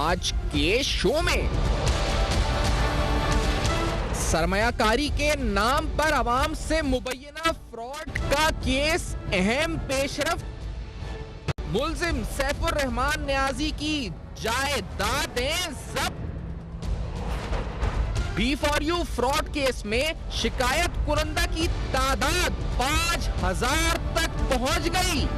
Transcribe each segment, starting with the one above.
आज के शो में। सरमायाकारी के नाम पर अवाम से मुबैना फ्रॉड का केस अहम पेशरफ्त। मुल्जिम सैफुर रहमान न्याजी की जायदादें जब्त। B4U फ्रॉड केस में शिकायत कुरंदा की तादाद 5000 तक पहुंच गई।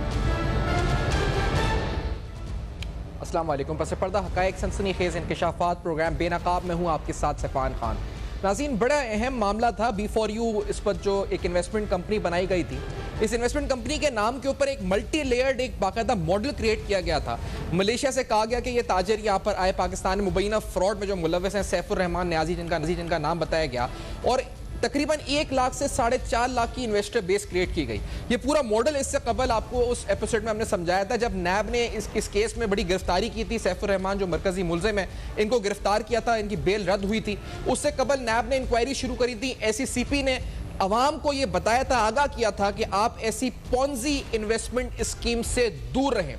अस्सलाम वालेकुम। पस पर्दा हकायक सनसनीखेज इंकशाफात प्रोग्राम बेनकाब में हूँ आपके साथ सफ़ान खान। नाज़रीन, बड़ा अहम मामला था B4U, इस पर जो एक इन्वेस्टमेंट कंपनी बनाई गई थी। इस इन्वेस्टमेंट कंपनी के नाम के ऊपर एक मल्टी लेयर्ड एक बाकायदा मॉडल क्रिएट किया गया था। मलेशिया से कहा गया कि ये ताजर यहाँ पर आए, पाकिस्तान में मुबैना फ्रॉड में जो मुलव्वस हैं सैफुर रहमान न्याजी जिनका नाम बताया गया, और तकरीबन 1 लाख से 4.5 लाख की इन्वेस्टर बेस क्रिएट की गई। ये पूरा मॉडल इससे कबल आपको उस एपिसोड में हमने समझाया था जब नैब ने इस केस में बड़ी गिरफ्तारी की थी। सैफुर रहमान जो मरकजी मुल्जिम है, इनको गिरफ्तार किया था, इनकी बेल रद्द हुई थी। उससे कबल नैब ने इंक्वायरी शुरू करी थी। SECP ने अवाम को यह बताया था, आगाह किया था कि आप ऐसी पॉन्जी इन्वेस्टमेंट स्कीम से दूर रहें।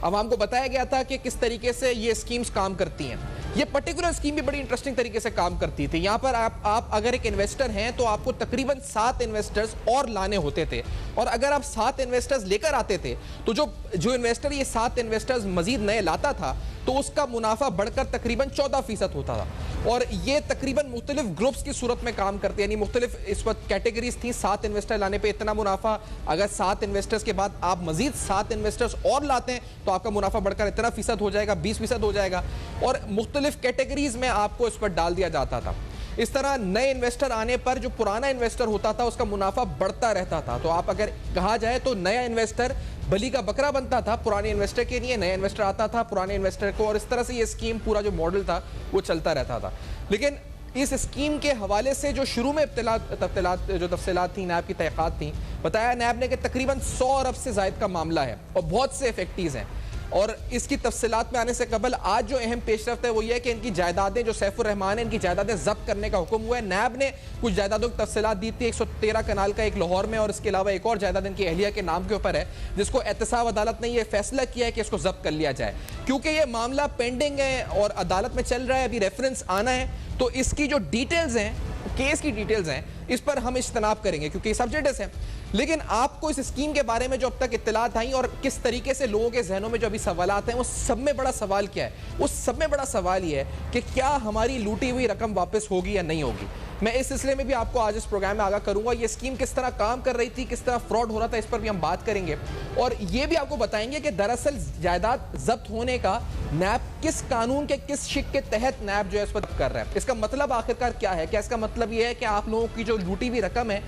अवाम को बताया गया था कि किस तरीके से ये स्कीम्स काम करती हैं। ये पर्टिकुलर स्कीम भी बड़ी इंटरेस्टिंग तरीके से काम करती थी। यहाँ पर आप अगर एक इन्वेस्टर हैं तो आपको तकरीबन 7 इन्वेस्टर्स और लाने होते थे, और अगर आप 7 इन्वेस्टर्स लेकर आते थे तो जो इन्वेस्टर ये 7 इन्वेस्टर्स मजीद नए लाता था तो उसका मुनाफा बढ़कर तकरीबन 14% होता था। और ये तकरीबन मुख्तलिफ ग्रुप्स की सूरत में काम करते हैं, यानी मुख्तलिफ इस वक्त कैटेगरीज थी। 7 इन्वेस्टर लाने पे इतना मुनाफा, अगर 7 इन्वेस्टर्स के बाद आप मजीद 7 इन्वेस्टर्स और लाते हैं तो आपका मुनाफा बढ़कर इतना फीसद हो जाएगा, 20% हो जाएगा, और मुख्तलिफ कैटेगरीज में आपको इस पर डाल दिया जाता था। इस तरह नए इन्वेस्टर आने पर जो पुराना इन्वेस्टर होता था उसका मुनाफा बढ़ता रहता था। तो आप अगर कहा जाए तो नया इन्वेस्टर बली का बकरा बनता था पुराने इन्वेस्टर के लिए, नया इन्वेस्टर आता था पुराने इन्वेस्टर को, और इस तरह से ये स्कीम, पूरा जो मॉडल था वो चलता रहता था। लेकिन इस स्कीम के हवाले से जो शुरू में तफसीलात थी, नैब की तहक़ीक़ात थी, बताया नैब ने कि तकरीबन 100 अरब से ज़ायद का मामला है और बहुत से इफेक्टिव हैं। और इसकी तफसीलात में आने से कबल आज जो अहम पेशरफ्त है वो ये है कि इनकी जायदादें, जो सैफुर रहमान है, इनकी जायदादें जब्त करने का हुक्म हुआ है। नैब ने कुछ जायदादों की तफसीलात दी थी, 113 कनाल का एक लाहौर में, और इसके अलावा एक और जायदाद इनकी अहलिया के नाम के ऊपर है, जिसको एहतसाब अदालत ने यह फैसला किया है कि इसको जब्त कर लिया जाए। क्योंकि ये मामला पेंडिंग है और अदालत में चल रहा है, अभी रेफरेंस आना है, तो इसकी जो डिटेल्स हैं, केस की डिटेल्स हैं, इस पर हम इज्तनाब करेंगे क्योंकि सब्जेक्ट्स हैं। लेकिन आपको इस स्कीम के बारे में जो अब तक इत्तलात आई और किस तरीके से लोगों के जहनों में जो अभी सवालात हैं, वो सब में बड़ा सवाल क्या है? उस सब में बड़ा सवाल ये है कि क्या हमारी लूटी हुई रकम वापस होगी या नहीं होगी। मैं इस सिलसिले में भी आपको आज इस प्रोग्राम में आगाह करूंगा। ये स्कीम किस तरह काम कर रही थी, किस तरह फ्रॉड हो रहा था, इस पर भी हम बात करेंगे, और ये भी आपको बताएंगे कि दरअसल जायदाद जब्त होने का नैब किस कानून के किस शिक के तहत नैब जो है इस पर कर रहा है। इसका मतलब आखिरकार क्या है? क्या इसका मतलब ये है कि आप लोगों की जो लूटी हुई रकम है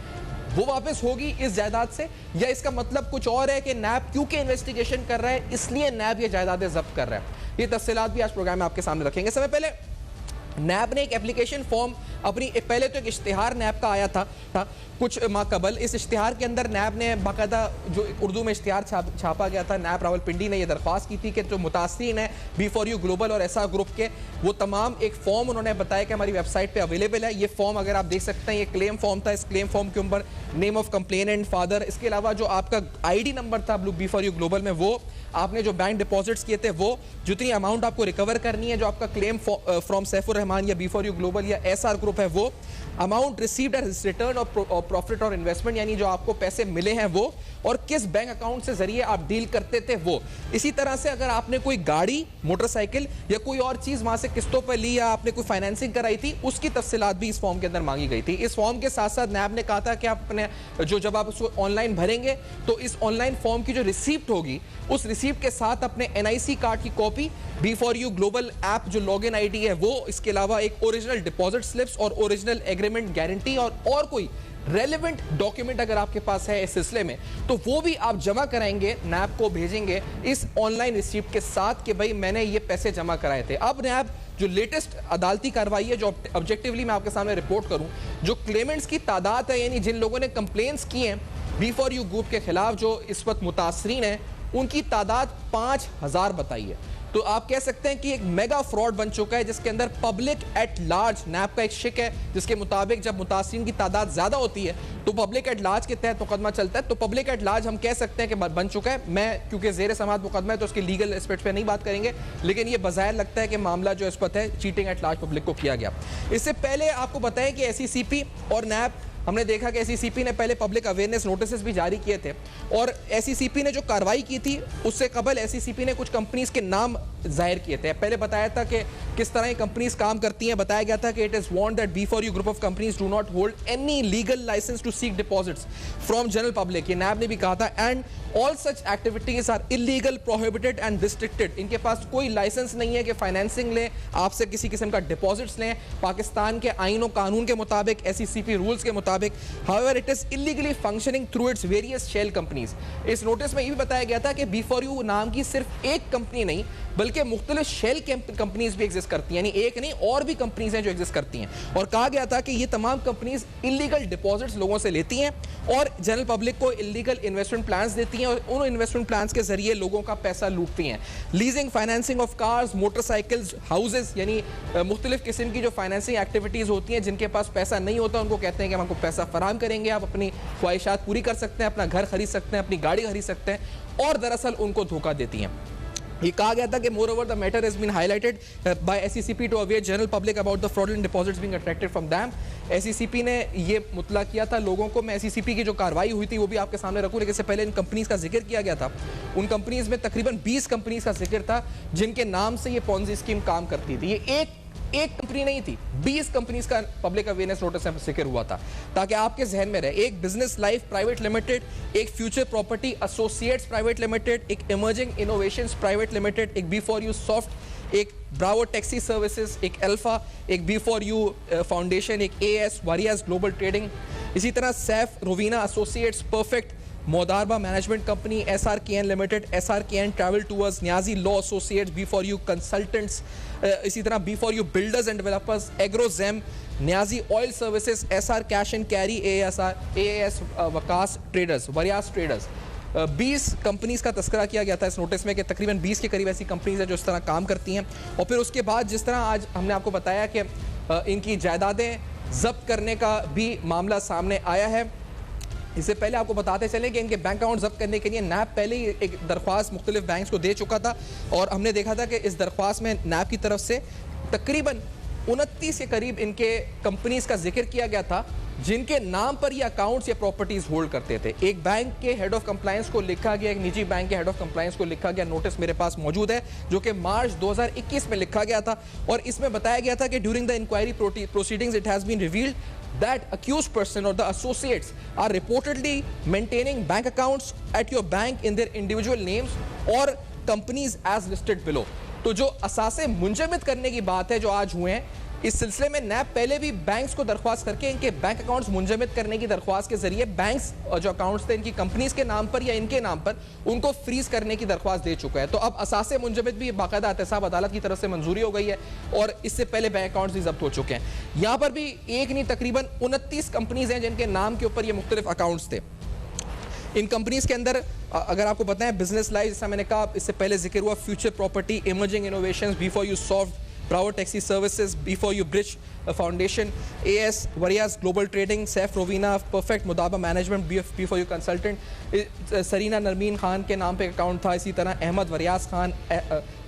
वो वापस होगी इस जायदाद से, या इसका मतलब कुछ और है कि नैब क्योंकि इन्वेस्टिगेशन कर रहा है इसलिए नैब ये जायदादें जब्त कर रहा है? ये तफसीलात भी आज प्रोग्राम में आपके सामने रखेंगे। समय पहले नैब ने एक एप्लीकेशन फॉर्म अपनी, पहले तो एक इश्तिहार नैब का आया था कुछ माह कबल। इस इश्तिहार के अंदर नैब ने बाकायदा जो उर्दू में इश्तिहार छापा गया था, नैब रावलपिंडी ने यह दरख्वास्त की थी कि जो मुतासिरीन है B4U ग्लोबल और ऐसा ग्रुप के, वो तमाम एक फॉर्म उन्होंने बताया कि हमारी वेबसाइट पे अवेलेबल है। ये फॉर्म अगर आप देख सकते हैं, ये क्लेम फॉर्म था। इस क्लेम फॉर्म के ऊपर नेम ऑफ कंप्लेनेंट, फादर, इसके अलावा जो आपका ID नंबर था B4U ग्लोबल में, वो आपने जो बैंक डिपॉजिट्स किए थे, वो जितनी अमाउंट आपको रिकवर करनी है, जो आपका क्लेम फ्रॉम सैफुर रहमान या B4U ग्लोबल या SR ग्रुप है, वो अमाउंट रिसीव्ड एज रिटर्न और प्रॉफिट और इन्वेस्टमेंट, यानी जो आपको पैसे मिले हैं वो, और किस बैंक अकाउंट से जरिए आप डील करते थे वो। इसी तरह से अगर आपने कोई गाड़ी, मोटरसाइकिल या कोई और चीज वहां से किस्तों पर ली या आपने कोई फाइनेंसिंग कराई थी, उसकी तफसीलात भी इस फॉर्म के अंदर मांगी गई थी। इस फॉर्म के साथ साथ नैब ने कहा था कि आप अपने जब आप उसको ऑनलाइन भरेंगे तो इस ऑनलाइन फॉर्म की जो रिसीप्ट होगी, उस रिसीप्ट के साथ अपने NIC कार्ड की कॉपी, B4U ग्लोबल ऐप जो लॉगिन ID है वो, इसके अलावा एक ओरिजिनल डिपॉजिट स्लिप्स और ओरिजिनल एग्रीमेंट गारंटी और कोई रेलेवेंट डॉक्यूमेंट अगर आपके पास है इस सिलसिले में, तो वो भी आप जमा कराएंगे, नैब को भेजेंगे इस ऑनलाइन रिसीप्ट के साथ कि भाई मैंने ये पैसे जमा कराए थे। अब नैब जो लेटेस्ट अदालती कार्रवाई है, जो ऑब्जेक्टिवली मैं आपके सामने रिपोर्ट करूं, जो क्लेमेंट्स की तादाद है, यानी जिन लोगों ने कंप्लेंट्स की हैं B4U ग्रुप के खिलाफ, जो इस वक्त मुतासरीन हैं, उनकी तादाद 5000 बताई है। तो आप कह सकते हैं कि एक मेगा फ्रॉड बन चुका है, जिसके अंदर पब्लिक एट लार्ज, नैब का एक शिक है जिसके मुताबिक जब मुतासिरीन की तादाद ज्यादा होती है तो पब्लिक एट लार्ज के तहत मुकदमा चलता है। तो पब्लिक एट लार्ज हम कह सकते हैं कि बन चुका है। मैं क्योंकि जेर समाअत मुकदमा है तो उसके लीगल एस्पेक्ट पे नहीं बात करेंगे, लेकिन ये बज़ाहिर लगता है कि मामला जो इस पर है चीटिंग एट लार्ज पब्लिक को किया गया। इससे पहले आपको बताएं कि SECP और नैब, हमने देखा कि SECP ने पहले पब्लिक अवेयरनेस नोटिस भी जारी किए थे और SECP ने जो कार्रवाई की थी उससे कबल SECP ने कुछ कंपनीज के नाम जाहिर किए थे। पहले बताया था कि किस तरह ये कंपनीज काम करती हैं। बताया गया था कि it is want that B4U group of companies do not hold any legal licence to seek deposits from general public. ये नैब ने भी कहा था and all such activities are illegal, prohibited and restricted. इनके पास कोई लाइसेंस नहीं है कि फाइनेंसिंग लें, आपसे किसी किस्म का डिपॉजिट्स लें पाकिस्तान के आईन और कानून के मुताबिक, SECP रूल्स के मुताबिक। However it is illegally functioning through its various shell companies. इस नोटिस में ये भी बताया गया था कि B4U नाम की सिर्फ एक कंपनी नहीं बल्कि मुख्तलिफ शेल कंपनीज भी एग्जिस्ट करती हैं, यानी एक नहीं और भी कंपनीज हैं जो एग्जिस्ट करती हैं। और कहा गया था कि ये तमाम कंपनीज इलीगल डिपॉजिट्स लोगों से लेती हैं और जनरल पब्लिक को इलीगल इन्वेस्टमेंट प्लान्स देती हैं और उन इन्वेस्टमेंट प्लान्स के जरिए लोगों का पैसा लूटती हैं। Leasing, financing of cars, motorcycles, houses, यानी मुख्तलिफ किस्म की जो फाइनेंसिंग एक्टिविटीज होती हैं। जिनके पास पैसा नहीं होता उनको कहते हैं कि हम आपको पैसा फराहम करेंगे, आप अपनी ख्वाहिशात पूरी कर सकते हैं, अपना घर खरीद सकते हैं, अपनी गाड़ी खरीद सकते हैं, और दरअसल उनको धोखा देती हैं। ये कहा गया था कि moreover the matter has been highlighted by SECP to aware general public about the fraudulent deposits being attracted from them। SECP ने ये मुतला किया था लोगों को। मैं SECP की जो कार्रवाई हुई थी वो भी आपके सामने रखूं, लेकिन इससे पहले इन कंपनीज का जिक्र किया गया था। उन कंपनीज में तकरीबन 20 कंपनीज का जिक्र था जिनके नाम से ये पॉन्जी स्कीम काम करती थी। ये एक कंपनी नहीं थी, 20 कंपनीज का पब्लिक अवेयरनेस नोटिस में जिक्र हुआ था, ताकि आपके जहन में रहे। एक बिजनेस लाइफ प्राइवेट लिमिटेड, एक future property associates private limited, एक इमर्जिंग इनोवेशंस प्राइवेट लिमिटेड, एक B4U सॉफ्ट, एक ब्रावो टैक्सी सर्विसेज, एक अल्फा, एक B4U फाउंडेशन, एक AS वरियाज ग्लोबल ट्रेडिंग, इसी तरह Saif Rovina associates, perfect Modaraba management company, SRKN limited, SRKN travel tours, Niazi law associates, B4U consultants, इसी तरह B4U builders and developers, Agrogem, Niazi oil services, SR cash and carry, AAS Waqas traders, Wariyas traders. 20 companies का तस्करा किया गया था इस नोटिस में कि तकरीबन 20 के करीब ऐसी कंपनीज हैं जो इस तरह काम करती हैं। और फिर उसके बाद जिस तरह आज हमने आपको बताया कि इनकी जायदादें जब्त करने का भी मामला सामने आया है। इससे पहले आपको बताते चलें कि इनके बैंक अकाउंट जब्त करने के लिए नैब पहले ही एक दरख्वास्त मुख्तलिफ बैंक्स को दे चुका था और हमने देखा था कि इस दरख्वास्त में नैब की तरफ से तकरीबन 29 के करीब इनके कंपनीज का जिक्र किया गया था जिनके नाम पर ये अकाउंट्स या प्रॉपर्टीज होल्ड करते थे। एक बैंक के हेड ऑफ कंप्लायंस को लिखा गया, एक निजी बैंक के हेड ऑफ कंप्लायंस को लिखा गया नोटिस मेरे पास मौजूद है जो कि मार्च 2021 में लिखा गया था और इसमें बताया गया था कि during the inquiry proceedings it has been revealed that accused person or the associates are reportedly maintaining bank accounts at your bank in their individual names or companies as listed below। तो जो असासे मुंजमद करने की बात है जो आज हुए हैं, इस सिलसिले में नैब पहले भी बैंक्स को दरख्वास्त करके इनके बैंक अकाउंट्स मुंजमद करने की दरख्वास्त के जरिए बैंक्स जो अकाउंट्स थे इनकी कंपनीज के नाम पर या इनके नाम पर उनको फ्रीज करने की दरख्वास्त दे चुका है। तो अब असासे मुंजमद भी बाकायदा एहतसाब अदालत की तरफ से मंजूरी हो गई है और इससे पहले बैंक अकाउंट्स भी जब्त हो चुके हैं। यहाँ पर भी एक नहीं तकरीबन 29 कंपनीज हैं जिनके नाम के ऊपर ये मुख्तलिफ अकाउंट्स थे। इन कंपनीज के अंदर अगर आपको बताएं बिजनेस लाइफ, जैसा मैंने कहा इससे पहले जिक्र हुआ, future property, emerging innovations, B4U soft, bravo taxi services, B4U bridge foundation, AS Wariyaz global trading, Saif Rovina, perfect Modaraba management, B4U consultant, Sarina Narmeen Khan के नाम पे अकाउंट था। इसी तरह Ahmad Wariyaz Khan,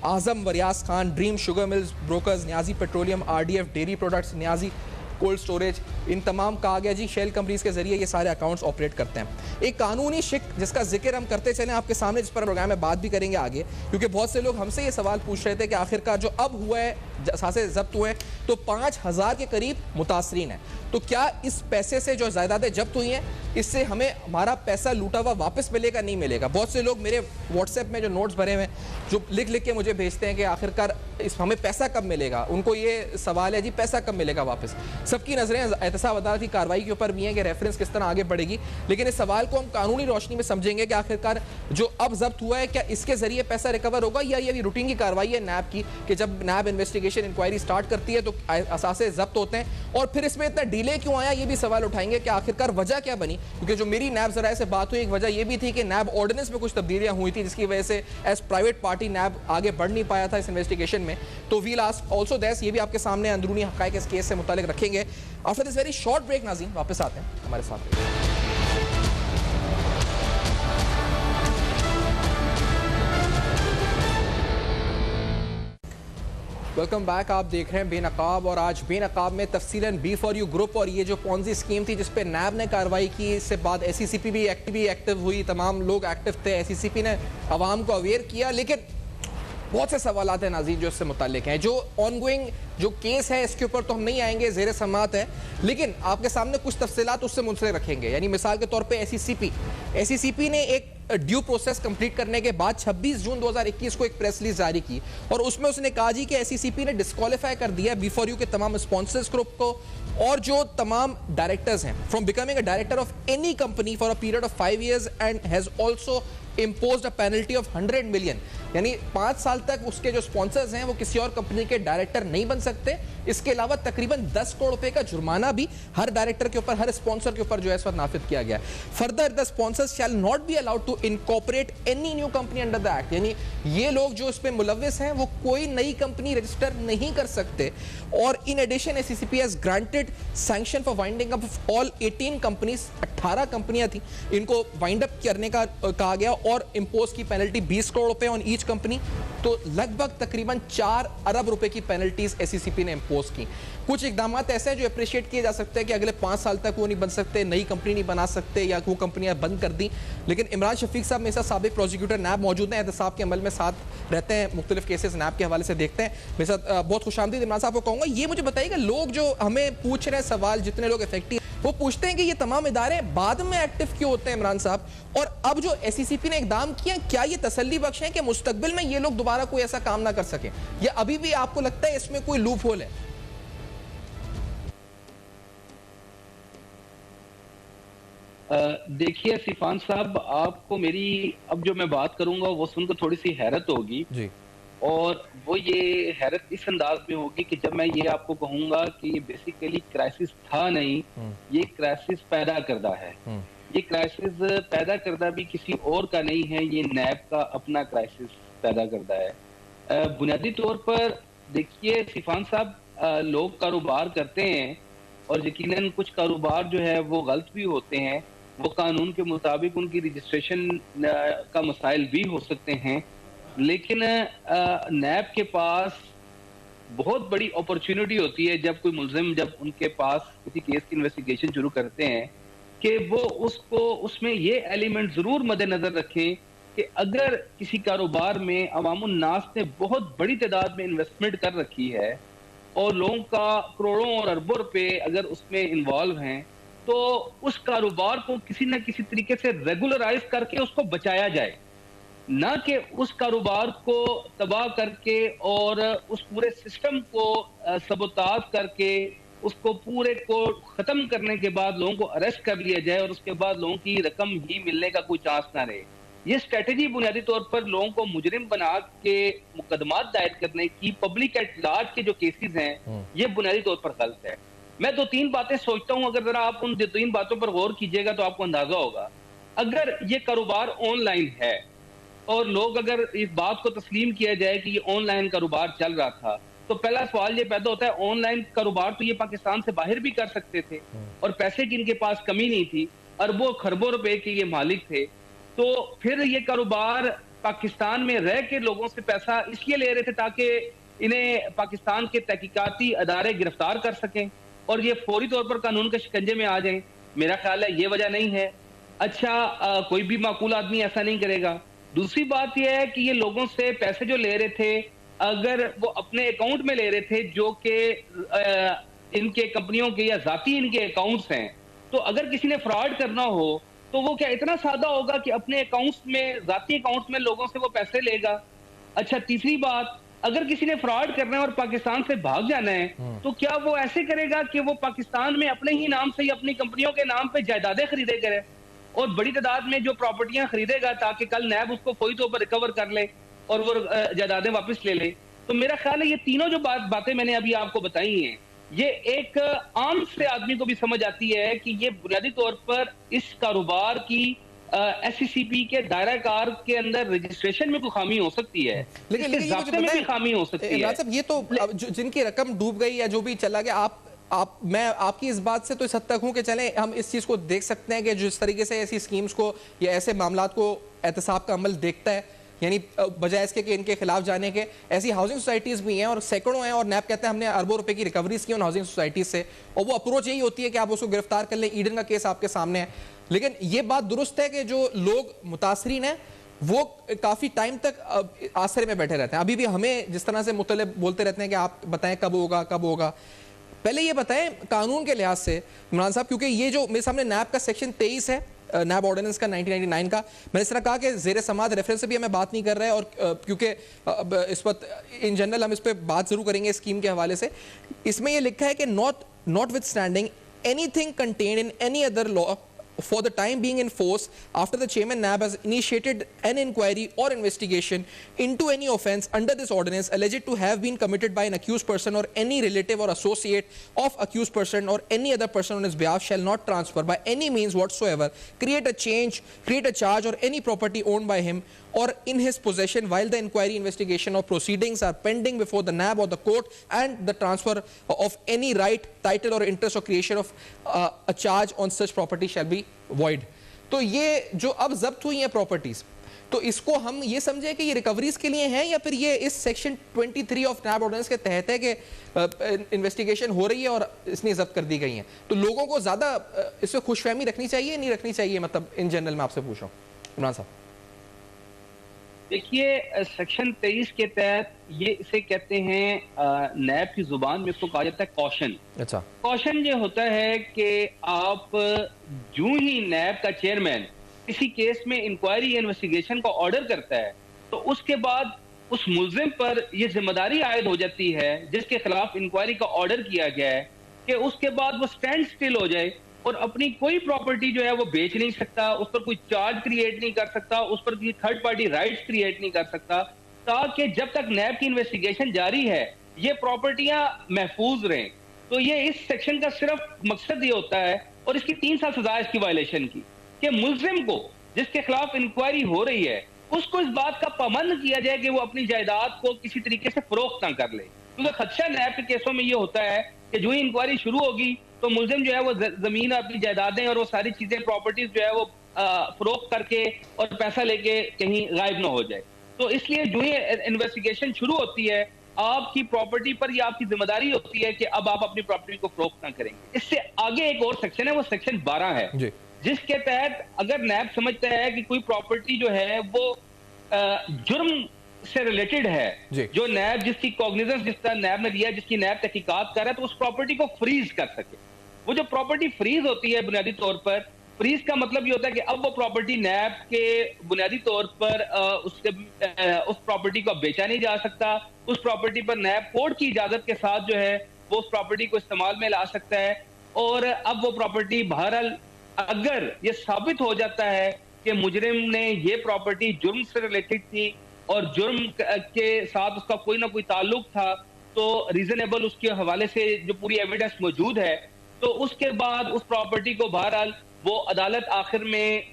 Azam Wariyaz Khan, dream sugar mills brokers, Niazi petroleum, RDF dairy products, Niazi cold storage, इन तमाम कहा गया जी शेल कंपनीज के जरिए ये सारे अकाउंट्स ऑपरेट करते हैं। एक कानूनी शिक जिसका जिक्र हम करते चले आपके सामने, जिस पर प्रोग्राम में बात भी करेंगे आगे, क्योंकि बहुत से लोग हमसे ये सवाल पूछ रहे थे कि आखिरकार जो अब हुआ है, असासे जब्त हुए तो 5000 के करीब मुतासरीन है, तो क्या इस पैसे से जो जायदादें जब्त हुई हैं इससे हमें हमारा पैसा लूटा हुआ वापस मिलेगा नहीं मिलेगा? बहुत से लोग मेरे व्हाट्सएप में जो नोट्स भरे हुए हैं जो लिख लिख के मुझे भेजते हैं कि आखिरकार हमें पैसा कब मिलेगा, उनको ये सवाल है जी पैसा कब मिलेगा वापस। सबकी नजरें एहतसाब अदालत की कार्रवाई के ऊपर भी हैं कि रेफरेंस किस तरह आगे बढ़ेगी, लेकिन इस सवाल को हम कानूनी रोशनी में समझेंगे कि आखिरकार जो अब जब्त हुआ है क्या इसके जरिए पैसा रिकवर होगा या ये रूटीन की कार्रवाई है नैब की कि जब नैब इन्वेस्टिगेशन इंक्वायरी स्टार्ट करती है तो असासे जब्त होते हैं, और फिर इसमें इतना डिले क्यों आया ये भी सवाल उठाएंगे कि आखिरकार वजह क्या बनी। क्योंकि जो मेरी नैब जराए से बात हुई, एक वजह यह भी थी कि नैब ऑर्डिनेंस में कुछ तब्दीलियां हुई थी जिसकी वजह से एज प्राइवेट पार्टी नैब आगे बढ़ नहीं पाया था इस इन्वेस्टिगेशन में। तो वील आस्क आल्सो दैट, ये भी आपके सामने अंदरूनी हकायक इस केस से मुतालिक रखेंगे। After this very short break नाज़रीन वापस आते हैं हमारे साथ। वेलकम बैक, आप देख रहे हैं बेनकाब, और आज बेनकाब में तफसीलन B4U ग्रुप और ये जो पॉन्जी स्कीम थी जिस पे नैब ने कार्रवाई की, इससे बाद SECP भी एक्टिव हुई, तमाम लोग एक्टिव थे, SECP ने आवाम को अवेयर किया, लेकिन बहुत से सवाल हैं नाज़रीन जो इससे मुताल्लिक हैं। जो ऑनगोइंग जो केस है इसके ऊपर तो हम नहीं आएंगे, ज़ेर समात है, लेकिन आपके सामने कुछ तफसीलात उससे मुंसलिक रखेंगे। यानी मिसाल के तौर पे SECP ने एक ड्यू प्रोसेस कंप्लीट करने के बाद 26 जून 2021 को एक प्रेस रिलीज जारी की और उसमें उसने कहा जी कि SECP ने डिस्क्वालीफाई कर दिया B4U के तमाम स्पॉन्सर्स ग्रुप को और जो तमाम डायरेक्टर्स हैं from becoming a director of any company for a period of 5 years and has also imposed a penalty of 100 million, यानी 5 साल तक उसके जो स्पॉन्सर्स हैं वो किसी और कंपनी के डायरेक्टर नहीं बन सकते। इसके अलावा तकरीबन 10 करोड़ रुपए का जुर्माना भी हर डायरेक्टर के ऊपर, हर स्पॉन्सर के ऊपर जो है इस वक्त नाफिज किया गया है। Further the sponsors shall not be allowed to incorporate any new company under the act, यानी ये लोग जो इसमें मुलविस हैं वो कोई नई कंपनी रजिस्टर नहीं कर सकते। और in addition SECP has granted sanction for winding up of all 18 companies, 18 कंपनियां थी, इनको वाइंड अप करने का कहा गया और इंपोज की पेनल्टी 20 करोड़ रुपए ऑन ईच कंपनी। तो लगभग तकरीबन 4 अरब रुपए की पेनल्टीज SECP ने इंपोज की। कुछ इकदाम ऐसे हैं जो अप्रिशिएट किए जा सकते हैं कि अगले 5 साल तक वो नहीं बन सकते, नई कंपनी नहीं बना सकते या वो कंपनियां बंद कर दी। लेकिन इमरान शफीक साहब मेरे साथ साबिक प्रोसिक्यूटर नैब मौजूद हैं, एहतसाब के अमल में साथ रहते हैं, मुख्तलिफ केसेस नैब के हवाले से देखते हैं। मेरे साथ बहुत खुशामदीद इमरान साहब को कहूँगा, ये मुझे बताइएगा लोग जो हमें पूछ रहे हैं सवाल, जितने लोग इफेक्टिव वो पूछते हैं कि ये तमाम इदारे बाद में एक्टिव क्यों होते हैं इमरान साहब, और अब जो SECP ने इकदाम किया क्या ये तसल्ली बख्श है कि मुस्तकबिल में ये लोग दोबारा कोई ऐसा काम ना कर सके, या अभी भी आपको लगता है इसमें कोई लूप होल है? देखिए सिफान साहब, आपको मेरी अब जो मैं बात करूंगा वो सुनकर थोड़ी सी हैरत होगी जी। और वो ये हैरत इस अंदाज में होगी कि जब मैं ये आपको कहूंगा कि ये बेसिकली क्राइसिस था नहीं, ये क्राइसिस पैदा करदा है। ये क्राइसिस पैदा करदा भी किसी और का नहीं है, ये नैब का अपना क्राइसिस पैदा करदा है। बुनियादी तौर पर देखिए सिफान साहब, लोग कारोबार करते हैं और यकीनन कुछ कारोबार जो है वो गलत भी होते हैं, वो कानून के मुताबिक उनकी रजिस्ट्रेशन का मसाइल भी हो सकते हैं, लेकिन नैब के पास बहुत बड़ी अपॉर्चुनिटी होती है जब कोई मुलजिम, जब उनके पास किसी केस की इन्वेस्टिगेशन शुरू करते हैं कि वो उसको उसमें ये एलिमेंट जरूर मद्देनजर रखें कि अगर किसी कारोबार में अवामुन नास ने बहुत बड़ी तादाद में इन्वेस्टमेंट कर रखी है और लोगों का करोड़ों और अरबों रुपए अगर उसमें इन्वॉल्व हैं, तो उस कारोबार को किसी न किसी तरीके से रेगुलराइज करके उसको बचाया जाए, ना कि उस कारोबार को तबाह करके और उस पूरे सिस्टम को सबोताज करके उसको पूरे को खत्म करने के बाद लोगों को अरेस्ट कर लिया जाए और उसके बाद लोगों की रकम ही मिलने का कोई चांस ना रहे। ये स्ट्रेटेजी बुनियादी तौर पर लोगों को मुजरिम बना के मुकदमात दायर करने की, पब्लिक एट लार्ज के जो केसेस हैं, ये बुनियादी तौर पर गलत है। मैं 2-3 बातें सोचता हूं, अगर जरा आप उन 2-3 बातों पर गौर कीजिएगा तो आपको अंदाजा होगा। अगर ये कारोबार ऑनलाइन है और लोग अगर इस बात को तस्लीम किया जाए कि ये ऑनलाइन कारोबार चल रहा था, तो पहला सवाल ये पैदा होता है, ऑनलाइन कारोबार तो ये पाकिस्तान से बाहर भी कर सकते थे और पैसे की इनके पास कमी नहीं थी, अरबों खरबों रुपए के ये मालिक थे, तो फिर ये कारोबार पाकिस्तान में रह के लोगों से पैसा इसलिए ले रहे थे ताकि इन्हें पाकिस्तान के तहकीकाती अदारे गिरफ्तार कर सकें और ये फौरी तौर पर कानून के शिकंजे में आ जाएं। मेरा ख्याल है ये वजह नहीं है। अच्छा, कोई भी माकूल आदमी ऐसा नहीं करेगा। दूसरी बात यह है कि ये लोगों से पैसे जो ले रहे थे, अगर वो अपने अकाउंट में ले रहे थे जो कि इनके कंपनियों के या जाती इनके अकाउंट्स हैं, तो अगर किसी ने फ्रॉड करना हो तो वो क्या इतना सादा होगा कि अपने अकाउंट्स में, जाती अकाउंट्स में लोगों से वो पैसे लेगा? अच्छा, तीसरी बात, अगर किसी ने फ्रॉड करना है और पाकिस्तान से भाग जाना है, तो क्या वो ऐसे करेगा कि वो पाकिस्तान में अपने ही नाम से या अपनी कंपनियों के नाम पे जायदादें खरीदे करे और बड़ी तादाद में जो प्रॉपर्टियां खरीदेगा ताकि कल नैब उसको फौरी तौर पर रिकवर कर ले और वो जायदादें वापस ले ले। तो मेरा ख्याल है ये तीनों जो बातें मैंने अभी आपको बताई हैं, ये एक आम से आदमी को भी समझ आती है कि ये बुनियादी तौर पर इस कारोबार की SCCP के दायरा कार के अंदर रजिस्ट्रेशन में कोई खामी हो सकती है, लेकिन ज़ाब्ते में भी खामी हो सकती है। ये तो जिनकी रकम डूब गई या जो भी चला गया, मैं आपकी इस बात से तो इस हद तक हूं कि चलें हम इस चीज को देख सकते हैं कि जिस तरीके से ऐसी स्कीम्स को या ऐसे मामलात को एहतसाब का अमल देखता है, यानी बजाय इसके कि इनके खिलाफ जाने के, ऐसी हाउसिंग सोसाइटीज भी हैं और सैकड़ों हैं और नैब कहते हैं हमने अरबों रुपए की रिकवरीज की उन हाउसिंग सोसाइटीज से, और वो अप्रोच यही होती है कि आप उसको गिरफ्तार कर लें। ईडन का केस आपके सामने है, लेकिन ये बात दुरुस्त है कि जो लोग मुतासरीन हैं वो काफी टाइम तक आसरे में बैठे रहते हैं। अभी भी हमें जिस तरह से मुतलब बोलते रहते हैं कि आप बताएं कब होगा कब होगा, पहले ये बताएं कानून के लिहाज से इमरान साहब, क्योंकि ये जो मेरे सामने नैब का सेक्शन 23 है, नैब ऑर्डिनेंस का 1999 का, मैंने इस तरह कहा कि ज़ेर समात रेफरेंस से भी हमें बात नहीं कर रहे हैं, और क्योंकि इस वक्त इन जनरल हम इस पर बात जरूर करेंगे स्कीम के हवाले से। इसमें यह लिखा है कि not with standing anything contained in any other law for the time being in force after the chairman NAB has initiated an inquiry or investigation into any offence under this ordinance alleged to have been committed by an accused person or any relative or associate of accused person or any other person on his behalf shall not transfer by any means whatsoever, create a charge or any property owned by him or in his possession while the inquiry, investigation or proceedings are pending before the NAB or the court, and the transfer of any right, title or interest or creation of a charge on such property shall be void। तो ये जो अब जब्त हुई हैं properties, तो इसको हम ये समझे कि ये रिकवरीज के लिए हैं या फिर ये इस सेक्शन 23 ऑफ नैब ऑर्डिनेंस के तहत है कि इन्वेस्टिगेशन हो रही है और इसलिए जब्त कर दी गई हैं। तो लोगों को ज्यादा इससे खुशफहमी रखनी चाहिए नहीं रखनी चाहिए, मतलब इन जनरल मैं आपसे पूछ रहा हूँ इमरान साहब। देखिए सेक्शन 23 के तहत ये इसे कहते हैं नैब की जुबान में इसको कहा जाता है कॉशन। अच्छा, कॉशन ये होता है कि आप यूं ही नैब का चेयरमैन किसी केस में इंक्वायरी या इन्वेस्टिगेशन का ऑर्डर करता है तो उसके बाद उस मुल्जिम पर यह जिम्मेदारी आयद हो जाती है जिसके खिलाफ इंक्वायरी का ऑर्डर किया गया है कि उसके बाद वो स्टैंड स्टिल हो जाए और अपनी कोई प्रॉपर्टी जो है वो बेच नहीं सकता, उस पर कोई चार्ज क्रिएट नहीं कर सकता, उस पर कोई थर्ड पार्टी राइट्स क्रिएट नहीं कर सकता, ताकि जब तक नैब की इन्वेस्टिगेशन जारी है ये प्रॉपर्टियां महफूज रहें। तो ये इस सेक्शन का सिर्फ मकसद ये होता है, और इसकी 3 साल सजा है इसकी वायलेशन की, कि मुल्जिम को जिसके खिलाफ इंक्वायरी हो रही है उसको इस बात का पाबंद किया जाए कि वो अपनी जायदाद को किसी तरीके से फरोख्त ना कर ले। क्योंकि खदशा नैब के केसों में ये होता है कि जो ही इंक्वायरी शुरू होगी तो मुल्जिम जो है वो जमीन, अपनी जायदादें और वो सारी चीजें, प्रॉपर्टीज जो है वो फरोख्त करके और पैसा लेके कहीं गायब ना हो जाए। तो इसलिए जो ही इन्वेस्टिगेशन शुरू होती है आपकी प्रॉपर्टी पर ये आपकी जिम्मेदारी होती है कि अब आप अपनी प्रॉपर्टी को फरोख्त ना करेंगे। इससे आगे एक और सेक्शन है, वो सेक्शन 12 है जी। जिसके तहत अगर नैब समझता है कि कोई प्रॉपर्टी जो है वो जुर्म से रिलेटेड है, जो नैब जिसकी कॉग्निजेंस जिस तरह नैब ने दिया, जिसकी नैब तहकीकात कर रहा है, तो उस प्रॉपर्टी को फ्रीज कर सके। वो जो प्रॉपर्टी फ्रीज होती है बुनियादी तौर पर, फ्रीज का मतलब ये होता है कि अब वो प्रॉपर्टी नैब के बुनियादी तौर पर उस प्रॉपर्टी को बेचा नहीं जा सकता, उस प्रॉपर्टी पर नैब कोर्ट की इजाजत के साथ जो है वो उस प्रॉपर्टी को इस्तेमाल में ला सकता है। और अब वो प्रॉपर्टी बहरहाल अगर ये साबित हो जाता है कि मुजरिम ने ये प्रॉपर्टी जुर्म से रिलेटेड थी और जुर्म के साथ उसका कोई ना कोई ताल्लुक था, तो रीजनेबल उसके हवाले से जो पूरी एविडेंस मौजूद है, तो उसके बाद उस प्रॉपर्टी को बहरहाल वो अदालत आखिर में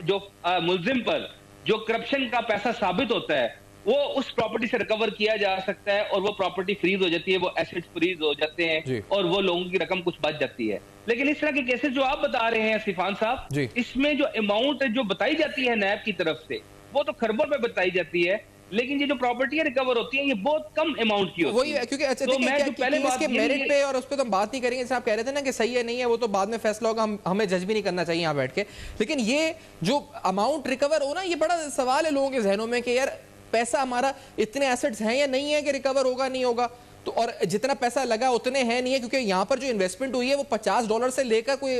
जो मुल्जिम पर जो करप्शन का पैसा साबित होता है वो उस प्रॉपर्टी से रिकवर किया जा सकता है और वो प्रॉपर्टी फ्रीज हो जाती है, वो एसेट्स फ्रीज हो जाते हैं और वो लोगों की रकम कुछ बच जाती है। लेकिन इस तरह के केसेस जो आप बता रहे हैं सिफान साहब, इसमें जो अमाउंट जो बताई जाती है नैब की तरफ से वो तो खरबों में बताई जाती है, लेकिन ये जो प्रॉपर्टियां रिकवर होती हैं ये बहुत कम अमाउंट की होती है। वही है, क्योंकि अच्छा, तो मैं जो पहले बात के मेरिट पे और उस पे तो हम बात नहीं करेंगे, जैसे आप कह रहे थे ना कि सही है नहीं है, वो तो बाद में फैसला होगा, हमें जज भी नहीं करना चाहिए यहाँ बैठ के। लेकिन ये जो अमाउंट रिकवर हो ना, ये बड़ा सवाल है लोगों के जहनों में कि यार पैसा हमारा, इतने एसेट्स हैं या नहीं है कि रिकवर होगा नहीं होगा। तो और जितना पैसा लगा उतने है नहीं है, क्योंकि यहाँ पर जो इन्वेस्टमेंट हुई है वो $50 से लेकर कोई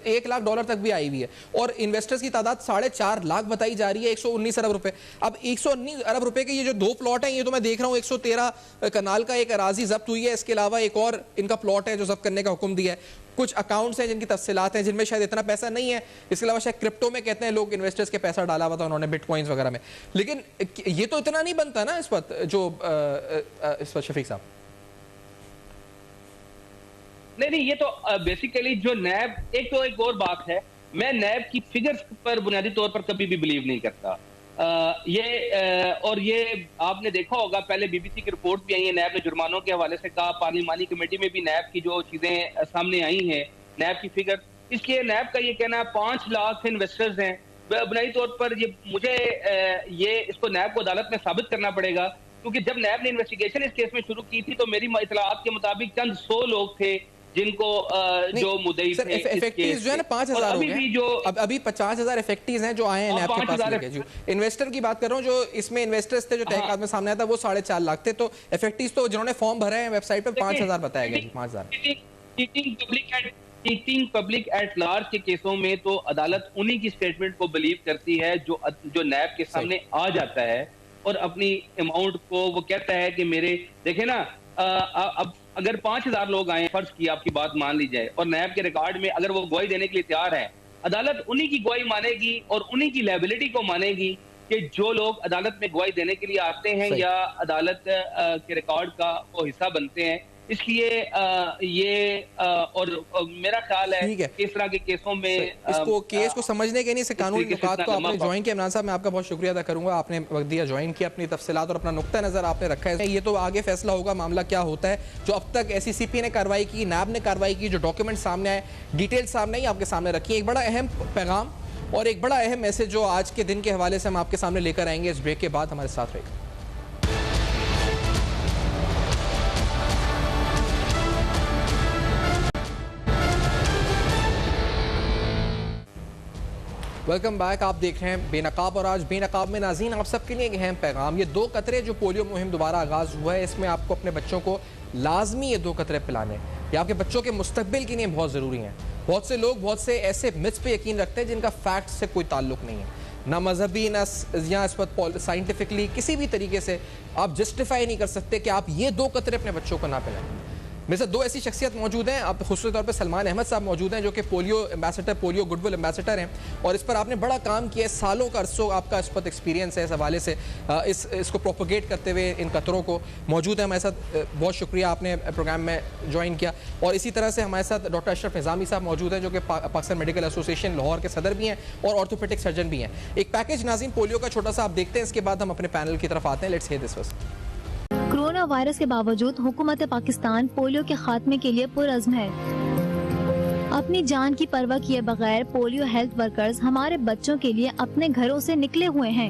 $1 लाख तक भी आई हुई है, और इन्वेस्टर्स की तादाद 4.5 लाख बताई जा रही है, 119 अरब रुपए। अब 119 अरब रुपए के ये जो 2 प्लॉट हैं, ये तो मैं देख रहा हूँ 113 कनाल का एक अराजी जब्त हुई है, इसके अलावा एक और इनका प्लॉट है जो जब्त करने का हुक्म दिया है। कुछ अकाउंट्स हैं जिनकी तफसीलात हैं जिनमें शायद इतना पैसा नहीं है, इसके अलावा शायद क्रिप्टो में कहते हैं लोग इन्वेस्टर्स के पैसा डाला हुआ था उन्होंने, बिटकॉइंस वगैरह में। लेकिन ये तो इतना नहीं बनता ना इस वक्त, जो इस वक्त शफीक साहब। नहीं, ये तो बेसिकली जो नैब, एक और बात है, मैं नैब की फिगर्स पर बुनियादी तौर पर कभी भी बिलीव नहीं करता। और ये आपने देखा होगा, पहले बीबीसी की रिपोर्ट भी आई है, नैब ने जुर्मानों के हवाले से कहा, पार्लिमानी कमेटी में भी नैब की जो चीजें सामने आई हैं, नैब की फिगर, इसलिए नैब का ये कहना है 5 लाख इन्वेस्टर्स हैं। बुनियादी तौर पर ये मुझे ये इसको नैब को अदालत में साबित करना पड़ेगा, क्योंकि जब नैब ने इन्वेस्टिगेशन इस केस में शुरू की थी तो मेरी इतलात के मुताबिक चंद 100 लोग थे जिनको जो मुद्दई थे। इफेक्टिव्स जो है ना 5,000 हो गए, जो अभी 50,000 इफेक्टिव्स हैं जो आए हैं नैब के पास लेके। जो इन्वेस्टर की बात कर रहा हूं, जो इसमें इन्वेस्टर्स थे जो तहकीकात में सामने आया था वो 4.5 लाख थे, तो इफेक्टिव्स तो जिन्होंने फॉर्म भरे हैं वेबसाइट पे 5,000 बताया गया। 5,000 चीटिंग पब्लिक एट लार्ज के केसों में तो अदालत उन्हीं की स्टेटमेंट को बिलीव करती है जो नैब के सामने आ जाता है और अपनी अमाउंट को वो कहता है कि मेरे देखे ना, अब अगर 5,000 लोग आए, फर्ज की आपकी बात मान ली जाए, और नैब के रिकॉर्ड में अगर वो गवाही देने के लिए तैयार है, अदालत उन्हीं की गवाही मानेगी और उन्हीं की लायबिलिटी को मानेगी कि जो लोग अदालत में गवाही देने के लिए आते हैं या अदालत के रिकॉर्ड का वो हिस्सा बनते हैं। इसलिए ये और मेरा ख्याल है कि इस तरह के केसों में इसको केस को समझने के नहीं से कानूनी नुकात को आपने ज्वाइन किया। इमरान साहब, मैं आपका बहुत शुक्रिया अदा करूंगा, आपने वक्त दिया, ज्वाइन किया, अपनी तफसीलात और अपना नुक्ता नज़र आपने रखा है। ये तो आगे फैसला होगा मामला क्या होता है। जो अब तक SECP ने कार्रवाई की, नैब ने कार्रवाई की, जो डॉक्यूमेंट सामने आए, डिटेल सामने ही आपके सामने रखी है। एक बड़ा अहम पैगाम और एक बड़ा अहम मैसेज जो आज के दिन के हवाले से हम आपके सामने लेकर आएंगे। इस ब्रेक के बाद हमारे साथ रहेगा। वेलकम बैक, आप देख रहे हैं बेनकाब, और आज बेनकाब में नाज़रीन आप सबके लिए एक अहम पैगाम। ये 2 कतरे जो पोलियो मुहिम दोबारा आगाज़ हुआ है, इसमें आपको अपने बच्चों को लाजमी ये 2 कतरे पिलाने, ये आपके बच्चों के मुस्तकबिल के लिए बहुत ज़रूरी हैं। बहुत से लोग बहुत से ऐसे मिथ्स पे यकीन रखते हैं जिनका फैक्ट से कोई ताल्लुक नहीं है, ना मजहबी ना या इस पर साइंटिफिकली किसी भी तरीके से आप जस्टिफाई नहीं कर सकते कि आप ये 2 कतरे अपने बच्चों को ना पिलाएं। मेरे साथ 2 ऐसी शख्सियत मौजूद हैं। अब खुसूसी तौर पे सलमान अहमद साहब मौजूद हैं जो कि polio ambassador, polio goodwill ambassador हैं, और इस पर आपने बड़ा काम किया है, सालों का अरसों आपका इस पर एक्सपीरियंस है इस हवाले से, इसको प्रोपोगेट करते हुए इन कतरों को। मौजूद है हमारे साथ, बहुत शुक्रिया आपने प्रोग्राम में ज्वाइन किया। और इसी तरह से हमारे साथ डॉक्टर अशरफ निज़ामी साहब मौजूद हैं जो कि पाकिस्तान मेडिकल एसोसिएशन लाहौर के सदर भी हैं और ऑर्थोपेडिक सर्जन भी हैं। एक पैकेज नाज़रीन पोलियो का छोटा सा आप देखते हैं, इसके बाद हम अपने पैनल की तरफ आते हैं। Let's hear this first. Corona virus के बावजूद हुकूमत पाकिस्तान पोलियो के खात्मे के लिए पुरअज़्म है। अपनी जान की परवाह किए बगैर पोलियो हेल्थ वर्कर्स हमारे बच्चों के लिए अपने घरों से निकले हुए हैं।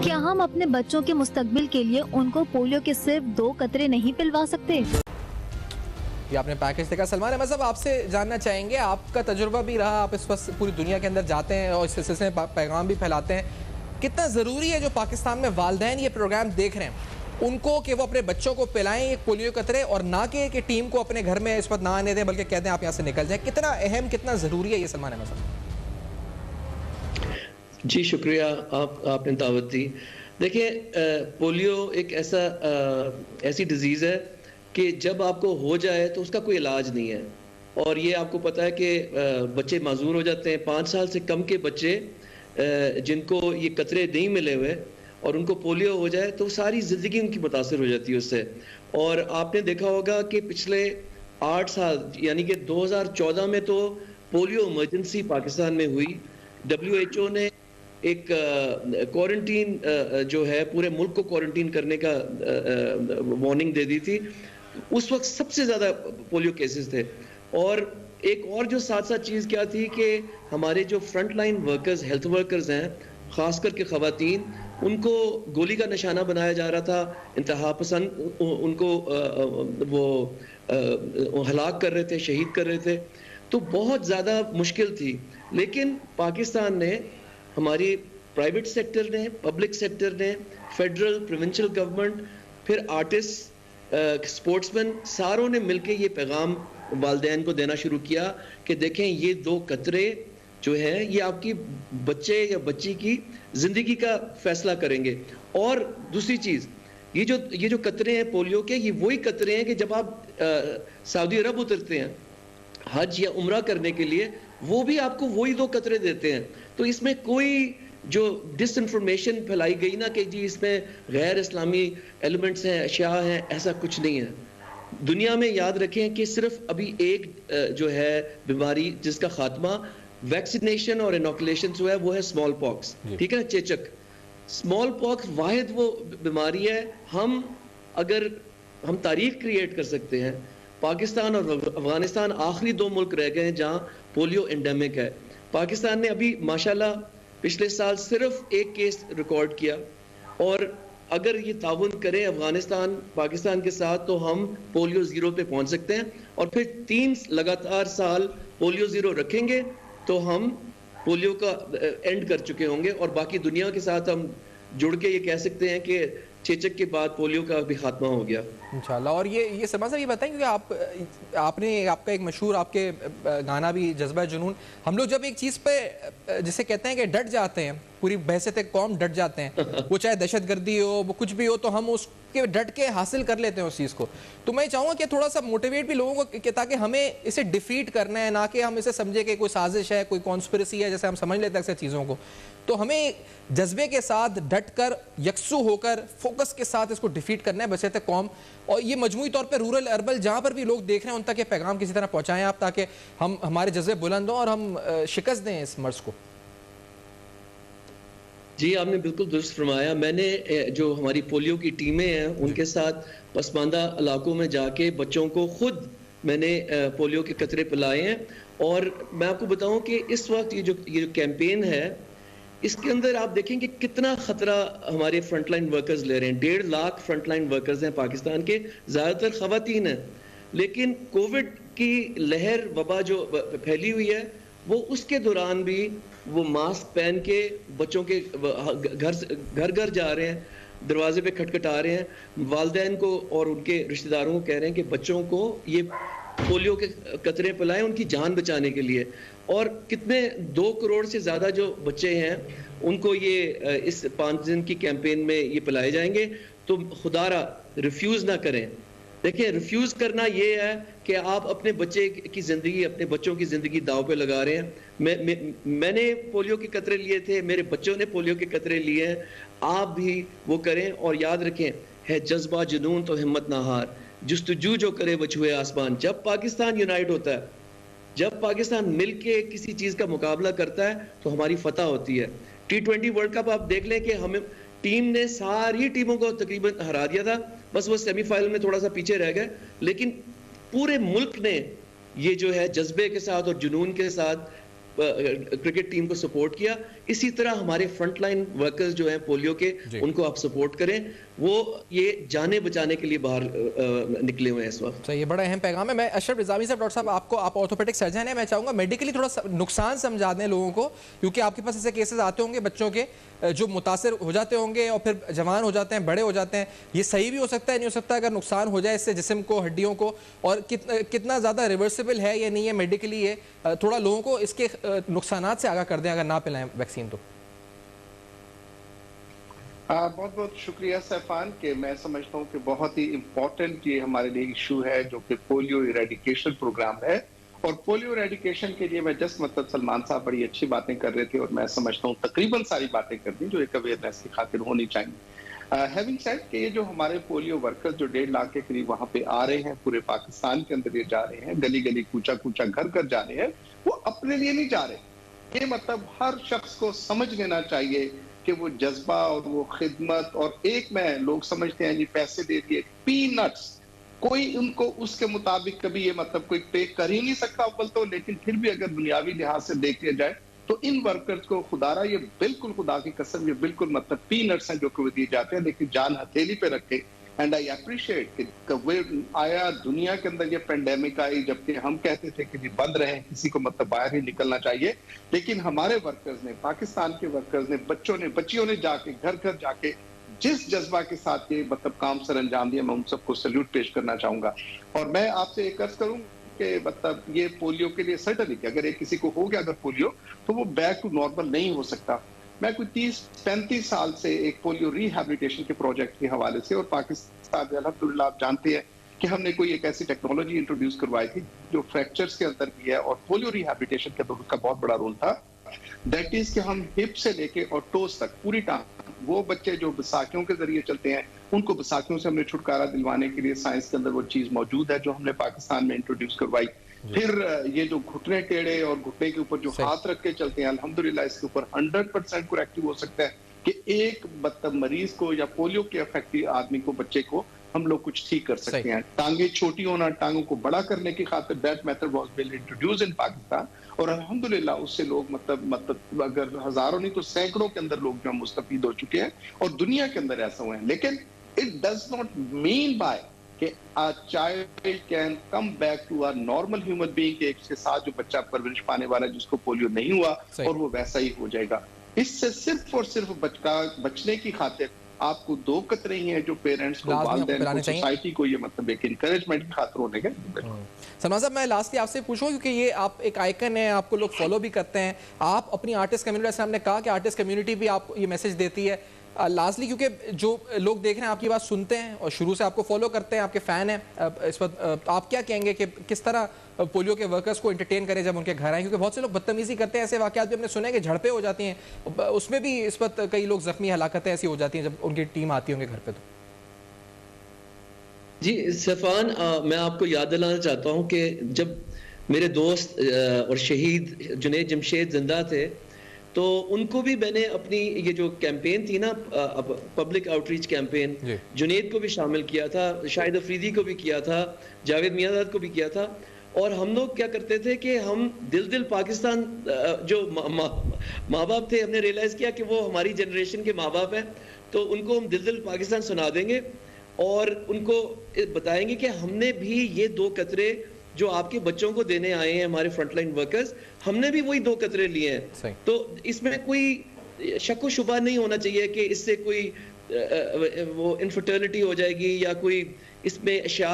क्या हम अपने बच्चों के मुस्तकबिल के लिए उनको पोलियो के सिर्फ 2 कतरे नहीं पिलवा सकते? ये आपने पैकेज देखा। सलमान अहमद साहब, आपसे जानना चाहेंगे, आपका तजुर्बा भी रहा, आप इस वक्त पूरी दुनिया के अंदर जाते हैं और इस सिलसिले में पैगाम भी फैलाते हैं, कितना ज़रूरी है जो पाकिस्तान में वालिदैन ये प्रोग्राम देख रहे हैं उनको कि वो अपने बच्चों को पिलाएं एक पोलियो कतरे, और ना कि टीम को अपने घर में इस वक्त ना आने दें बल्कि कहते हैं आप यहाँ से निकल जाएं? कितना अहम, कितना ज़रूरी है ये सलमान अहमद साहब? जी शुक्रिया, आपने दावत दी। देखिए, पोलियो एक ऐसी डिजीज़ है कि जब आपको हो जाए तो उसका कोई इलाज नहीं है, और ये आपको पता है कि बच्चे माजूर हो जाते हैं। 5 साल से कम के बच्चे जिनको ये कतरे नहीं मिले हुए और उनको पोलियो हो जाए तो सारी ज़िंदगी उनकी मुतासर हो जाती है उससे। और आपने देखा होगा कि पिछले 8 साल यानी कि 2014 में तो पोलियो इमरजेंसी पाकिस्तान में हुई। WHO ने एक क्वारंटीन जो है पूरे मुल्क को क्वारंटीन करने का वार्निंग दे दी थी। उस वक्त सबसे ज़्यादा पोलियो केसेस थे। और एक और जो साथ साथ चीज़ क्या थी कि हमारे जो front line workers, health workers हैं, ख़ास करके ख़वातीन, उनको गोली का निशाना बनाया जा रहा था। इंतहा पसंद उनको वो हलाक कर रहे थे, शहीद कर रहे थे। तो बहुत ज़्यादा मुश्किल थी। लेकिन पाकिस्तान ने, हमारी प्राइवेट सेक्टर ने, पब्लिक सेक्टर ने, फेडरल प्रोविंशियल गवर्नमेंट, फिर आर्टिस्ट, स्पोर्ट्समैन सारों ने मिलकर ये पैगाम वालिदैन को देना शुरू किया कि देखें ये 2 कतरे जो है ये आपकी बच्चे या बच्ची की जिंदगी का फैसला करेंगे। और दूसरी चीज, ये जो कतरे हैं पोलियो के, ये वही कतरे हैं कि जब आप सऊदी अरब उतरते हैं हज या उम्रा करने के लिए, वो भी आपको वही 2 कतरे देते हैं। तो इसमें कोई जो डिसइंफॉर्मेशन फैलाई गई ना कि जी इसमें गैर इस्लामी एलिमेंट्स हैं, अशिया हैं, ऐसा कुछ नहीं है। दुनिया में याद रखें कि सिर्फ अभी एक जो है बीमारी जिसका खात्मा वैक्सीनेशन और इनोकुलेशन जो है वो है स्मॉल पॉक्स, ठीक है ना, चेचक। स्मॉल पॉक्स वाहिद वो बीमारी है, अगर हम तारीख क्रिएट कर सकते हैं। पाकिस्तान और अफगानिस्तान आखिरी 2 मुल्क रह गए हैं जहां पोलियो एंडेमिक है। पाकिस्तान ने अभी माशाल्लाह पिछले साल सिर्फ 1 केस रिकॉर्ड किया, और अगर ये ताउन करें अफगानिस्तान पाकिस्तान के साथ तो हम पोलियो 0 पे पहुंच सकते हैं। और फिर 3 लगातार साल पोलियो 0 रखेंगे तो हम पोलियो का एंड कर चुके होंगे, और बाकी दुनिया के साथ हम जुड़ के ये कह सकते हैं कि चेचक के बाद पोलियो का भी खात्मा हो गया इंशाल्लाह। और ये सलमान साहब ये बताएं, क्योंकि आपका एक मशहूर आपके गाना भी जज्बा जुनून, हम लोग जब एक चीज़ पे जिसे कहते हैं कि डट जाते हैं, पूरी बहसत कौम डट जाते हैं, वो चाहे दहशतगर्दी हो वो कुछ भी हो, तो हम उसके डट के हासिल कर लेते हैं उस चीज़ को। तो मैं चाहूँगा कि थोड़ा सा मोटिवेट भी लोगों को, ताकि हमें इसे डिफीट करना है, ना कि हम इसे समझे कि कोई साजिश है, कोई कॉन्स्पिरेसी है, जैसे हम समझ लेते हैं अक्सर चीज़ों को। तो हमें जज्बे के साथ डट कर, यकसू होकर, फोकस के साथ इसको डिफीट करना है बहसत कौम। और ये मजमूई तौर पे रूरल अर्बन जहाँ पर भी लोग देख रहे हैं उन तक ये पैगाम किसी तरह पहुँचाएं आप, ताकि हमारे जज्बे बुलंद हों और हम शिकस्त दें इस मर्ज को। जी, आपने बिल्कुल दुरुस्त फरमाया। मैंने जो हमारी पोलियो की टीमें हैं उनके साथ पसमानदा इलाकों में जाके बच्चों को खुद मैंने पोलियो के कतरे पिलाए हैं। और मैं आपको बताऊं कि इस वक्त ये जो कैंपेन है, इसके अंदर आप देखेंगे कितना खतरा हमारे फ्रंटलाइन वर्कर्स ले रहे हैं। 1.5 लाख फ्रंटलाइन वर्कर्स हैं पाकिस्तान के, ज़्यादातर ख़वातीन हैं। लेकिन कोविड की लहर वबा जो फैली हुई है, वो उसके दौरान भी वो मास्क पहन के बच्चों के घर घर जा रहे हैं, दरवाजे पे खटखटा रहे हैं, वालिदैन को और उनके रिश्तेदारों को कह रहे हैं कि बच्चों को ये पोलियो के कतरे पिलाएं उनकी जान बचाने के लिए। और कितने 2 करोड़ से ज़्यादा जो बच्चे हैं उनको ये इस 5 दिन की कैंपेन में ये पिलाए जाएंगे। तो खुदारा रिफ्यूज़ ना करें। देखिए, रिफ्यूज़ करना ये है कि आप अपने बच्चे की ज़िंदगी, अपने बच्चों की ज़िंदगी दाव पे लगा रहे हैं। मैंने पोलियो के कतरे लिए थे, मेरे बच्चों ने पोलियो के कतरे लिए हैं, आप भी वो करें। और याद रखें, है जज्बा जुनून तो हिम्मत ना हार, जुस्तजू जो करे वो छुए आसमान। जब पाकिस्तान यूनाइट होता है, जब पाकिस्तान मिलके किसी चीज़ का मुकाबला करता है तो हमारी फतह होती है। T20 वर्ल्ड कप आप देख लें कि हमें टीम ने सारी टीमों को तकरीबन हरा दिया था, बस वो सेमीफाइनल में थोड़ा सा पीछे रह गए। लेकिन पूरे मुल्क ने ये जो है जज्बे के साथ और जुनून के साथ क्रिकेट टीम को सपोर्ट किया। इसी तरह हमारे फ्रंटलाइन वर्कर्स जो हैं पोलियो के, उनको आप सपोर्ट करें। वो ये जाने बचाने के लिए बाहर निकले हुए हैं इस वक्त। तो ये बड़ा अहम पैगाम है। मैं अशरफ रिज़ावी साहब, डॉक्टर साहब, आप ऑर्थोपेडिक सर्जन हैं, मैं चाहूँगा मेडिकली थोड़ा नुकसान समझा दें लोगों को, क्योंकि आपके पास ऐसे केसेस आते होंगे बच्चों के जो मुतासर हो जाते होंगे और फिर जवान हो जाते हैं, बड़े हो जाते हैं। ये सही भी हो सकता है, नहीं हो सकता, अगर नुकसान हो जाए इससे जिस्म को, हड्डियों को, और कितना ज़्यादा रिवर्सिबल है या नहीं है मेडिकली, ये थोड़ा लोगों को इसके नुकसानात से आगाह कर दें अगर ना पिलाएं वैक्सीन तो। बहुत बहुत शुक्रिया सैफान, कि मैं समझता हूँ कि बहुत ही इम्पोर्टेंट ये हमारे लिए इशू है जो कि पोलियो इरेडिकेशन प्रोग्राम है। और पोलियो इरेडिकेशन के लिए मैं जस्ट मतलब सलमान साहब बड़ी अच्छी बातें कर रहे थे और मैं समझता हूँ तकरीबन सारी बातें कर दी जो एक अवेयरनेस की खातिर होनी चाहिए। हैविंग सेड कि ये जो हमारे पोलियो वर्कर्स जो 1.5 लाख के करीब वहाँ पे आ रहे हैं, पूरे पाकिस्तान के अंदर ये जा रहे हैं, गली गली कूचा कूचा घर घर जा रहे हैं, वो अपने लिए नहीं जा रहे। ये मतलब हर शख्स को समझ लेना चाहिए कि वो जज्बा और वो खिदमत, और एक में लोग समझते हैं जी पैसे दे दिए, पीनट्स, कोई उनको उसके मुताबिक कभी ये मतलब कोई पे कर ही नहीं सकता अव्वल तो। लेकिन फिर भी अगर दुनियावी लिहाज से देख लिया जाए तो इन वर्कर्स को खुदारा ये बिल्कुल, खुदा की कसम, ये बिल्कुल मतलब पीनट्स हैं जो कि दिए जाते हैं, लेकिन जान हथेली पे रखे। एंड आई अप्रिशिएट कि आया दुनिया के अंदर ये पेंडेमिक आई, जबकि हम कहते थे कि बंद रहे, किसी को मतलब बाहर ही निकलना चाहिए, लेकिन हमारे वर्कर्स ने, पाकिस्तान के वर्कर्स ने, बच्चियों ने जाके घर घर जाके जिस जज्बा के साथ ये मतलब काम सर अंजाम दिया, मैं उन सबको सल्यूट पेश करना चाहूंगा। और मैं आपसे एक अर्ज करूं कि मतलब ये पोलियो के लिए सर्टनली कि अगर किसी को हो गया अगर पोलियो, तो वो बैक टू नॉर्मल नहीं हो सकता। मैं कोई 30-35 साल से एक पोलियो रिहैबिलिटेशन के प्रोजेक्ट के हवाले से, और पाकिस्तान में अल्हम्दुलिल्लाह आप जानते हैं कि हमने कोई एक ऐसी टेक्नोलॉजी इंट्रोड्यूस करवाई थी जो फ्रैक्चर्स के अंदर भी है, और पोलियो रिहैबिलिटेशन के अंदर उसका बहुत बड़ा रोल था। दैट इज कि हम हिप से लेके और टोस तक पूरी टांग, वो बच्चे जो बैसाखियों के जरिए चलते हैं उनको बैसाखियों से हमने छुटकारा दिलवाने के लिए साइंस के अंदर वो चीज मौजूद है जो हमने पाकिस्तान में इंट्रोड्यूस करवाई। फिर ये जो घुटने टेढ़े और घुटने के ऊपर जो हाथ रख के चलते हैं, अल्हम्दुलिल्लाह इसके ऊपर 100% करेक्टिव हो सकता है कि एक मतलब मरीज को या पोलियो के अफेक्टेड आदमी को, बच्चे को हम लोग कुछ ठीक कर सकते हैं। टांगे छोटी होना, टांगों को बड़ा करने की खातिर that method was been introduced in Pakistan, और अल्हम्दुलिल्लाह उससे लोग मतलब अगर हजारों नहीं तो सैकड़ों के अंदर लोग जो मुस्तफीद हो चुके हैं और दुनिया के अंदर ऐसा हुए हैं। लेकिन it does not mean by कि a child can come back to a normal human being के इसके साथ जो बच्चा परवरिश पाने वाला है जिसको पोलियो नहीं हुआ और वो वैसा ही हो जाएगा। इससे सिर्फ और सिर्फ बचने की खातिर आपको 2 कतरे ही हैं जो पेरेंट्स को, वालिदैन को, सोसाइटी को ये मतलब एक इंकरेजमेंट की खातिर होने के। सलमान साहब, मैं लास्टली आपसे पूछूं क्योंकि ये आप एक आइकन है, आपको लोग फॉलो भी करते हैं, आप अपनी आर्टिस्ट कम्युनिटी से, हमने कहा कि आर्टिस्ट कम्युनिटी भी आपको ये मैसेज देती है लास्टली, क्योंकि जो लोग देख रहे हैं आपकी बात सुनते हैं और शुरू से आपको फॉलो करते हैं, आपके फ़ैन हैं, इस वक्त आप क्या कहेंगे कि किस तरह पोलियो के वर्कर्स को एंटरटेन करें जब उनके घर आए? क्योंकि बहुत से लोग बदतमीजी करते हैं, ऐसे वाक़यात भी हमने सुने कि झड़पें हो जाती हैं, उसमें भी इस वक्त कई लोग ज़ख्मी, हलाकतें ऐसी हो जाती हैं जब उनकी टीम आती है उनके घर पर। तो जी सैफान, मैं आपको याद दिलाना चाहता हूँ कि जब मेरे दोस्त और शहीद जुनैद जमशेद जिंदा थे तो उनको भी मैंने अपनी ये जो कैंपेन थी ना, पब्लिक आउटरीच कैंपेन, जुनैद को भी शामिल किया था, शाहिद अफरीदी को भी किया था, जावेद मियाँदाद को भी किया था। और हम लोग क्या करते थे कि हम दिल पाकिस्तान जो माँ बाप थे, हमने रियलाइज़ किया कि वो हमारी जनरेशन के माँ बाप हैं, तो उनको हम दिल पाकिस्तान सुना देंगे और उनको बताएंगे कि हमने भी ये 2 कतरे जो आपके बच्चों को देने आए हैं हमारे फ्रंटलाइन वर्कर्स, हमने भी वही 2 कतरे लिए हैं। तो इसमें कोई शक व शुबा नहीं होना चाहिए कि इससे कोई वो इनफर्टिलिटी हो जाएगी या कोई इसमें अशिया